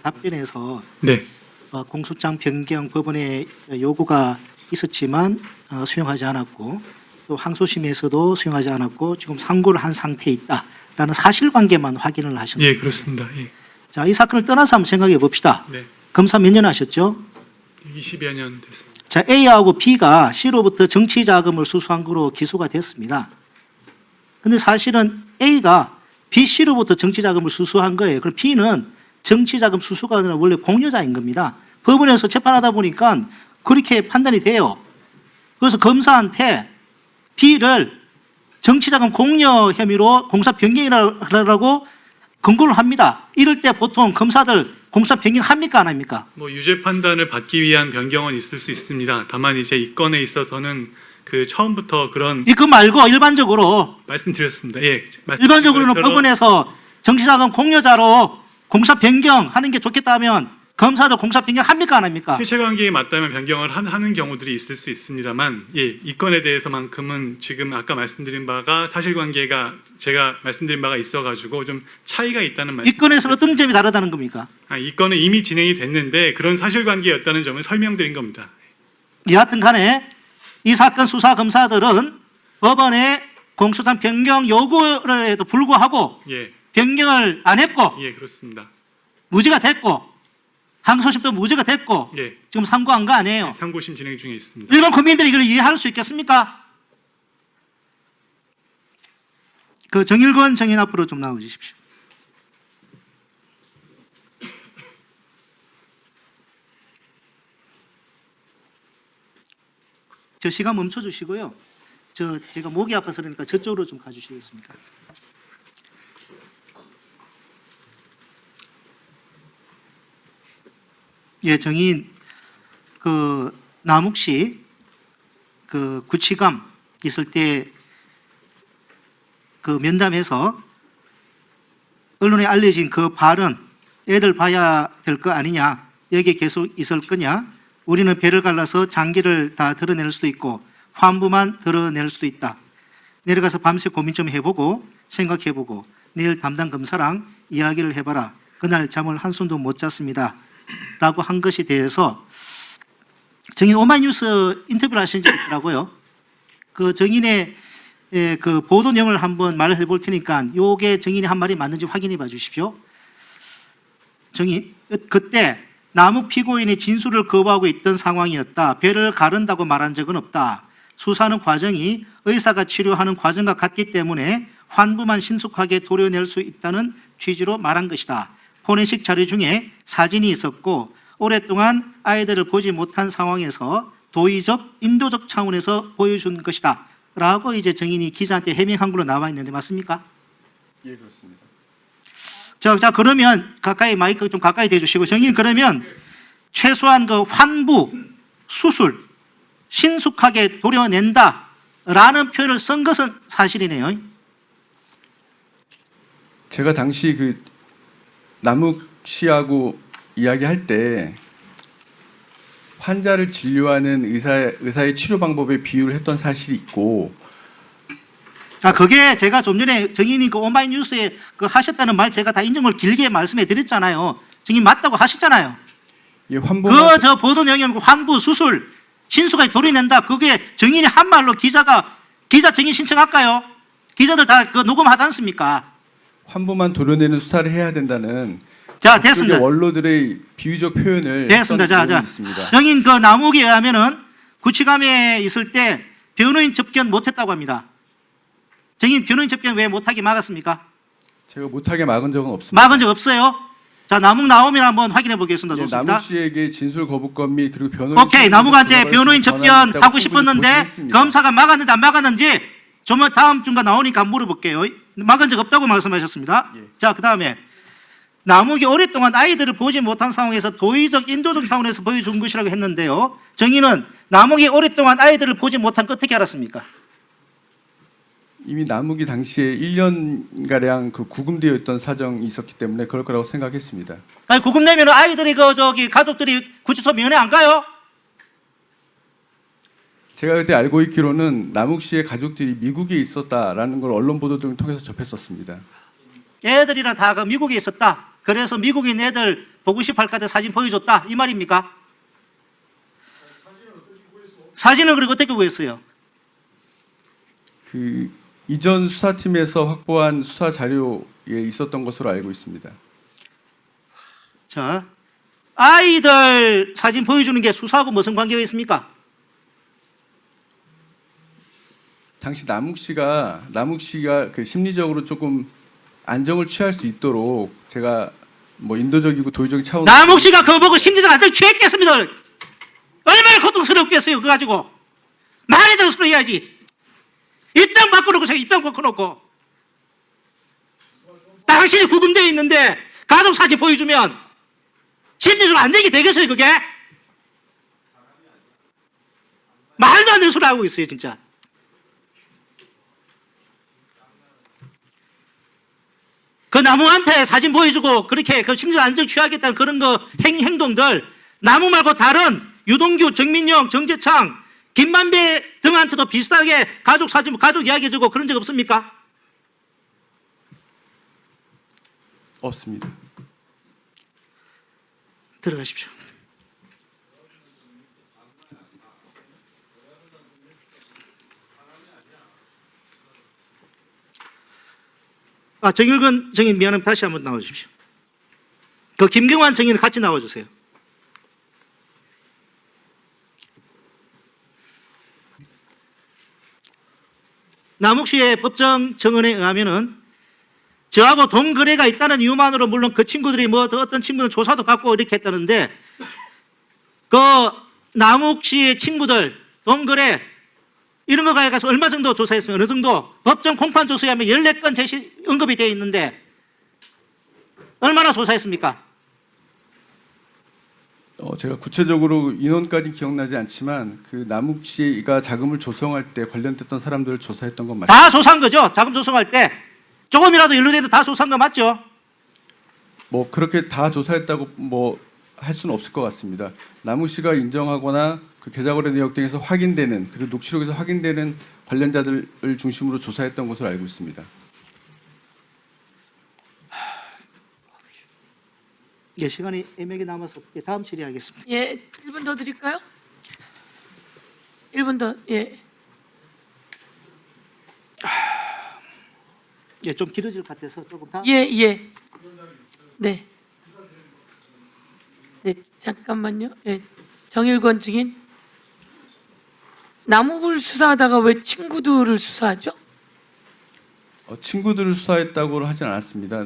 답변에서 네, 공소장 변경 법원의 요구가 있었지만 수용하지 않았고 또 항소심에서도 수용하지 않았고 지금 상고를 한 상태에 있다라는 사실관계만 확인을 하셨습니다. 예, 그렇습니다. 예, 자, 이 사건을 떠나서 한번 생각해 봅시다. 네, 검사 몇 년 하셨죠? 20여 년 됐습니다. 자, A하고 B가 C로부터 정치 자금을 수수한 거로 기소가 됐습니다. 근데 사실은 A가 B, C로부터 정치 자금을 수수한 거예요. 그럼 B는 정치 자금 수수가 아니라 원래 공여자인 겁니다. 법원에서 재판하다 보니까 그렇게 판단이 돼요. 그래서 검사한테 B를 정치 자금 공여 혐의로 공사 변경이라고 권고를 합니다. 이럴 때 보통 검사들 공사 변경합니까 안 합니까? 뭐 유죄 판단을 받기 위한 변경은 있을 수 있습니다. 다만 이제 이 건에 있어서는 그 처음부터 그런 이거 말고 일반적으로 말씀드렸습니다. 예, 일반적으로는 것처럼 법원에서 정치자금 공여자로 공사 변경하는 게 좋겠다면 검사도 공사 변경합니까 안 합니까? 실체관계에 맞다면 변경을 하는 경우들이 있을 수 있습니다만, 예, 이 건에 대해서만큼은 지금 아까 말씀드린 바가 사실관계가 제가 말씀드린 바가 있어가지고 좀 차이가 있다는 말씀. 이 건에서는 어떤 점이 다르다는 겁니까? 이 건은 이미 진행이 됐는데 그런 사실관계였다는 점을 설명드린 겁니다. 여하튼 간에 이 사건 수사 검사들은 법원의 공소장 변경 요구에도 불구하고 예, 변경을 안 했고 예, 그렇습니다. 무죄가 됐고 항소심도 무죄가 됐고 예, 지금 상고한 거 아니에요. 상고심 진행 중에 있습니다. 일반 국민들이 이걸 이해할 수 있겠습니까? 그 정일권 정인 앞으로 좀 나와주십시오. 저 시간 멈춰 주시고요. 제가 목이 아파서 그러니까 저쪽으로 좀 가주시겠습니까? 예, 정인 그 남욱시 그 구치감 있을 때 그 면담에서 언론에 알려진 그 발언 애들 봐야 될 거 아니냐, 여기에 계속 있을 거냐, 우리는 배를 갈라서 장기를 다 드러낼 수도 있고 환부만 드러낼 수도 있다. 내려가서 밤새 고민 좀 해보고 생각해보고 내일 담당 검사랑 이야기를 해봐라. 그날 잠을 한숨도 못 잤습니다 라고 한 것에 대해서 정인 오마이뉴스 인터뷰를 하신 적이 있더라고요. 그 정인의 그 보도 내용을 한번 말을 해볼 테니까 요게 정인이 한 말이 맞는지 확인해 봐 주십시오. 정인, 그때 남욱 피고인이 진술을 거부하고 있던 상황이었다. 배를 가른다고 말한 적은 없다. 수사하는 과정이 의사가 치료하는 과정과 같기 때문에 환부만 신속하게 도려낼 수 있다는 취지로 말한 것이다. 포렌식 자료 중에 사진이 있었고 오랫동안 아이들을 보지 못한 상황에서 도의적, 인도적 차원에서 보여준 것이다 라고 이제 정인이 기자한테 해명한 걸로 나와 있는데 맞습니까? 예, 그렇습니다. 자 그러면 가까이 마이크 좀 가까이 대주시고 정인 그러면 최소한 그 환부, 수술 신속하게 도려낸다 라는 표현을 쓴 것은 사실이네요. 제가 당시 그 남욱 씨하고 이야기할 때 환자를 진료하는 의사의 치료 방법에 비유를 했던 사실이 있고, 그게 제가 좀 전에 정인이 그 오마이뉴스에 그 하셨다는 말 제가 다 인정을 길게 말씀해 드렸잖아요. 정인 맞다고 하셨잖아요. 예, 환부만 그 저 보도 내용에 환부 수술 신속하게 도려낸다. 그게 정인이 한 말로 기자 정인 신청할까요? 기자들 다 그 녹음하지 않습니까? 환부만 도려내는 수사를 해야 된다는 자 됐습니다. 원로들의 비유적 표현을 됐습니다. 했던 자 내용이 있습니다. 정인 그 남욱에 의하면은 구치감에 있을 때 변호인 접견 못했다고 합니다. 정인 변호인 접견 왜 못하게 막았습니까? 제가 못하게 막은 적은 없습니다. 막은 적 없어요. 자 남욱 나오면 한번 확인해 보겠습니다. 예, 좋습니다. 남욱 씨에게 진술 거부권 및 그리고 변호인 오케이 남욱한테 변호인 접견 하고 싶었는데 했습니다. 검사가 막았는지 안 막았는지 좀 다음 주가 나오니까 물어볼게요. 막은 적 없다고 말씀하셨습니다. 예. 자 그다음에 남욱이 오랫동안 아이들을 보지 못한 상황에서 도의적 인도적 차원에서 보여준 것이라고 했는데요. 정의는 남욱이 오랫동안 아이들을 보지 못한 거 어떻게 알았습니까? 이미 남욱이 당시에 1년가량 그 구금되어 있던 사정이 있었기 때문에 그럴 거라고 생각했습니다. 아니 구금 내면 아이들이 가족들이 구치소 면회 안 가요? 제가 그때 알고 있기로는 남욱 씨의 가족들이 미국에 있었다라는 걸 언론 보도 등을 통해서 접했었습니다. 애들이랑 다 그 미국에 있었다. 그래서 미국인 애들 보고 싶어 할 것 같아 사진 보여줬다 이 말입니까? 사진을 그리고 어떻게 구했어요? 그 이전 수사팀에서 확보한 수사 자료에 있었던 것으로 알고 있습니다. 자, 아이들 사진 보여주는 게 수사하고 무슨 관계가 있습니까? 당시 남욱 씨가 그 심리적으로 조금 안정을 취할 수 있도록 제가 뭐 인도적이고 도의적인 차원 남욱 씨가 그거 보고 심리적 안정 취했겠습니다. 얼마나 고통스럽겠어요 그거 가지고. 말이 되는 소리 해야지. 입장 바꿔놓고 제가 입장 바꿔놓고 당신이 구금되어 있는데 가족 사진 보여주면 심리적으로 안정이 되겠어요 그게? 말도 안 되는 소리 하고 있어요 진짜. 그 나무한테 사진 보여주고 그렇게 그 심리적 안정 취하겠다는 그런 거 행동들 나무 말고 다른 유동규, 정민영, 정재창, 김만배 등한테도 비슷하게 가족 사진, 가족 이야기해주고 그런 적 없습니까? 없습니다. 들어가십시오. 정일근 정인 미안하면 다시 한번 나와주십시오. 그 김경환 정인은 같이 나와주세요. 남욱 씨의 법정 증언에 의하면은 저하고 돈 거래가 있다는 이유만으로 물론 그 친구들이 뭐 어떤 친구는 조사도 받고 이렇게 했다는데 그 남욱 씨의 친구들 돈 거래 이런 거 가서 얼마 정도 조사했어요? 어느 정도? 법정 공판 조서에 하면 14건 제시 언급이 되어 있는데 얼마나 조사했습니까? 제가 구체적으로 인원까지 기억나지 않지만 그 남욱 씨가 자금을 조성할 때 관련됐던 사람들을 조사했던 건 맞습니다. 다 조사한 거죠? 자금 조성할 때 조금이라도 연루돼도 다 조사한 거 맞죠? 뭐 그렇게 다 조사했다고 뭐 할 수는 없을 것 같습니다. 남욱 씨가 인정하거나 그 계좌거래 내역 등에서 확인되는 그리고 녹취록에서 확인되는 관련자들을 중심으로 조사했던 것으로 알고 있습니다. 예, 시간이 애매하게 남아서 다음 질의하겠습니다. 예, 1분 더 드릴까요? 1분 더. 예. 예, 좀 길어질 것 같아서 조금 다. 예, 예. 네. 네, 잠깐만요. 예. 정일권 증인. 남욱을 수사하다가 왜 친구들을 수사하죠? 친구들을 수사했다고 하진 않았습니다.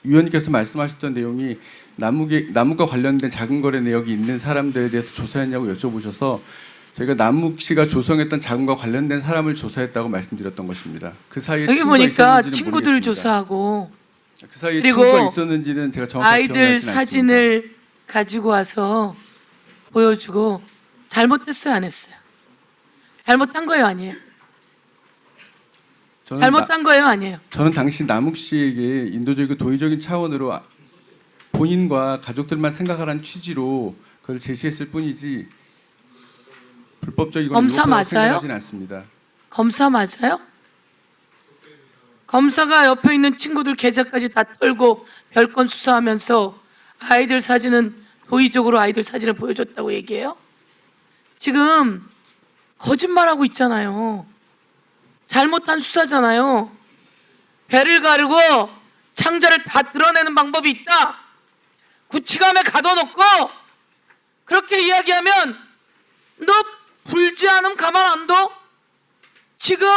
위원님께서 말씀하셨던 내용이 남욱과 관련된 자금 거래 내역이 있는 사람들에 대해서 조사했냐고 여쭤보셔서 저희가 남욱 씨가 조성했던 자금과 관련된 사람을 조사했다고 말씀드렸던 것입니다. 그 사이에 여기 친구가 보니까 있었는지는 친구들 모르겠습니다. 조사하고 그 사이에 그리고 친구가 있었는지는 제가 정확하게 아이들 기억나지는 않습니다. 사진을 가지고 와서 보여주고 잘못했어요, 안 했어요? 잘못한 거예요, 아니에요? 잘못한 거예요, 아니에요? 저는 당시 남욱 씨에게 인도적이고 도의적인 차원으로 본인과 가족들만 생각하라는 취지로 그걸 제시했을 뿐이지 불법적이거나 검사 유혹하다고 맞아요? 생각하지는 않습니다. 검사 맞아요? 검사가 옆에 있는 친구들 계좌까지 다 털고 별건 수사하면서 아이들 사진은 도의적으로 아이들 사진을 보여줬다고 얘기해요? 지금 거짓말하고 있잖아요. 잘못한 수사잖아요. 배를 가르고 창자를 다 드러내는 방법이 있다. 구치감에 가둬놓고 그렇게 이야기하면 너 불지 않으면 가만 안 둬? 지금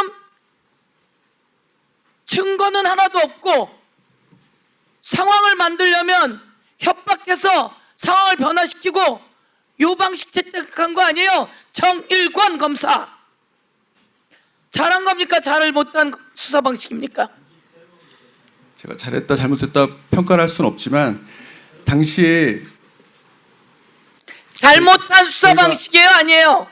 증거는 하나도 없고 상황을 만들려면 협박해서 상황을 변화시키고 요 방식 채택한 거 아니에요? 정일권 검사. 잘한 겁니까? 잘을 못한 수사 방식입니까? 제가 잘했다 잘못했다 평가를 할 수는 없지만 당시에 잘못한 수사 제가- 방식이에요? 아니에요?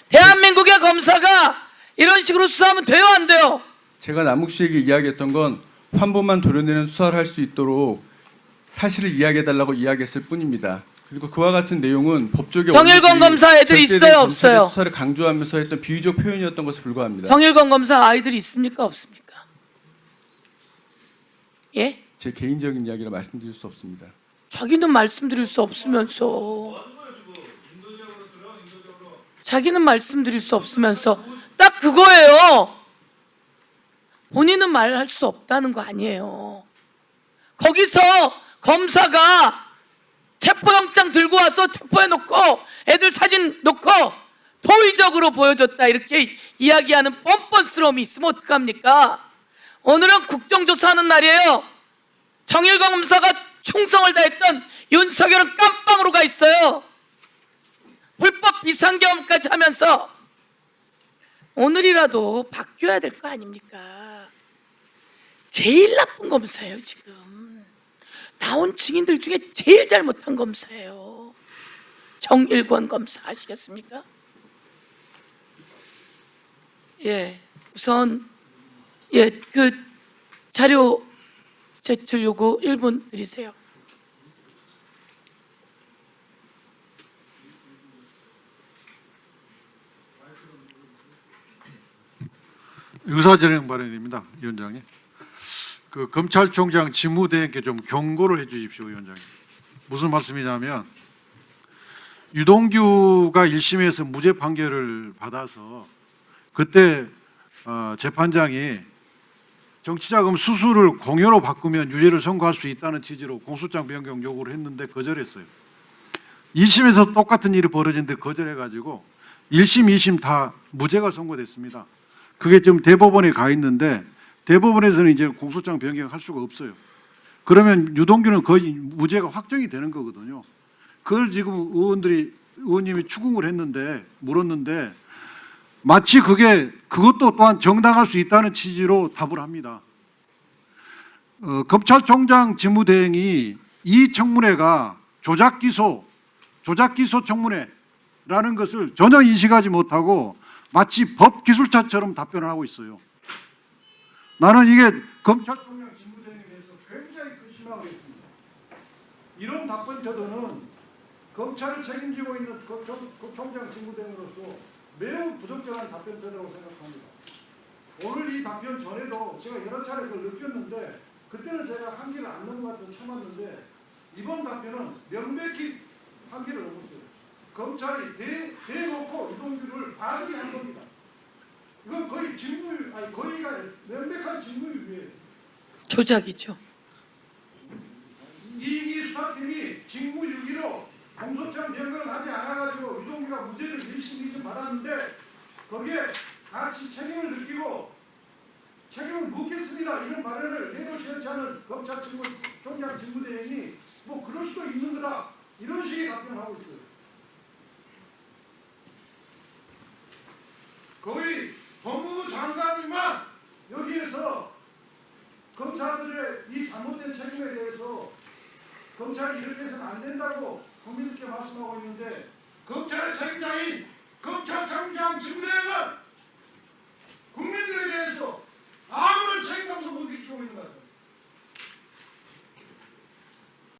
대한민국의 검사가 이런 식으로 수사하면 돼요? 안 돼요? 제가 남욱 씨에게 이야기했던 건 환부만 도려내는 수사를 할 수 있도록 사실을 이야기해달라고 이야기했을 뿐입니다. 그리고 그와 같은 내용은 법조계 정일권 원칙이 검사 애들이 절대된 있어요? 검찰의 없어요? 수사를 강조하면서 했던 비유적 표현이었던 것에 불과합니다. 정일권 검사 아이들이 있습니까? 없습니까? 예? 제 개인적인 이야기라 말씀드릴 수 없습니다. 자기는 말씀드릴 수 없으면서 자기는 말씀드릴 수 없으면서 딱 그거예요. 본인은 말할 수 없다는 거 아니에요. 거기서 검사가 체포영장 들고 와서 체포해놓고 애들 사진 놓고 도의적으로 보여줬다 이렇게 이야기하는 뻔뻔스러움이 있으면 어떡합니까? 오늘은 국정조사하는 날이에요. 정일광 검사가 충성을 다했던 윤석열은 깜빵으로 가 있어요. 불법 비상계엄까지 하면서 오늘이라도 바뀌어야 될 거 아닙니까? 제일 나쁜 검사예요. 지금 나온 증인들 중에 제일 잘못한 검사예요. 정일권 검사 아시겠습니까? 예, 우선 그 자료 제출 요구 1분 드리세요. 의사진행 발언입니다, 위원장님. 그 검찰총장 직무대행께 좀 경고를 해주십시오, 위원장님. 무슨 말씀이냐면 유동규가 1심에서 무죄 판결을 받아서 그때 재판장이 정치자금 수수를 공여로 바꾸면 유죄를 선고할 수 있다는 취지로 공소장 변경 요구를 했는데 거절했어요. 2심에서 똑같은 일이 벌어졌는데 거절해가지고 1심, 2심 다 무죄가 선고됐습니다. 그게 지금 대법원에 가 있는데 대법원에서는 이제 공소장 변경할 수가 없어요. 그러면 유동규는 거의 무죄가 확정이 되는 거거든요. 그걸 지금 의원님이 추궁을 했는데 물었는데 마치 그것도 또한 정당할 수 있다는 취지로 답을 합니다. 검찰총장 직무대행이 이 청문회가 조작기소 청문회라는 것을 전혀 인식하지 못하고 마치 법기술자처럼 답변을 하고 있어요. 나는 이게 검찰총장 직무대행에 대해서 굉장히 근심하고 있습니다. 이런 답변 태도는 검찰을 책임지고 있는 총장 직무대행으로서 매우 부적절한 답변 태도라고 생각합니다. 오늘 이 답변 전에도 제가 여러 차례 그걸 느꼈는데 그때는 제가 한계를 안 넘은 것 같아서 참았는데 이번 답변은 명백히 한계를 넘었어요. 검찰이 대놓고 유동규를 봐주게 한 겁니다. 이건 거의 거의가 명백한 직무유기예요. 조작이죠. 이 수사팀이 직무유기로 공소장 변경을 하지 않아가지고 유동규가 무죄를 1심, 2심 받았는데 거기에 같이 책임을 느끼고 책임을 묻겠습니다. 이런 발언을 해도 시원치 않은 검찰총장 직무대행이 뭐 그럴 수도 있는 거다. 이런 식의 답변을 하고 있어요. 거의 법무부 장관이만 여기에서 검사들의 이 잘못된 책임에 대해서 검찰이 이렇게 해서는 안 된다고 국민들께 말씀하고 있는데 검찰의 책임자인 검찰총장 직무대행은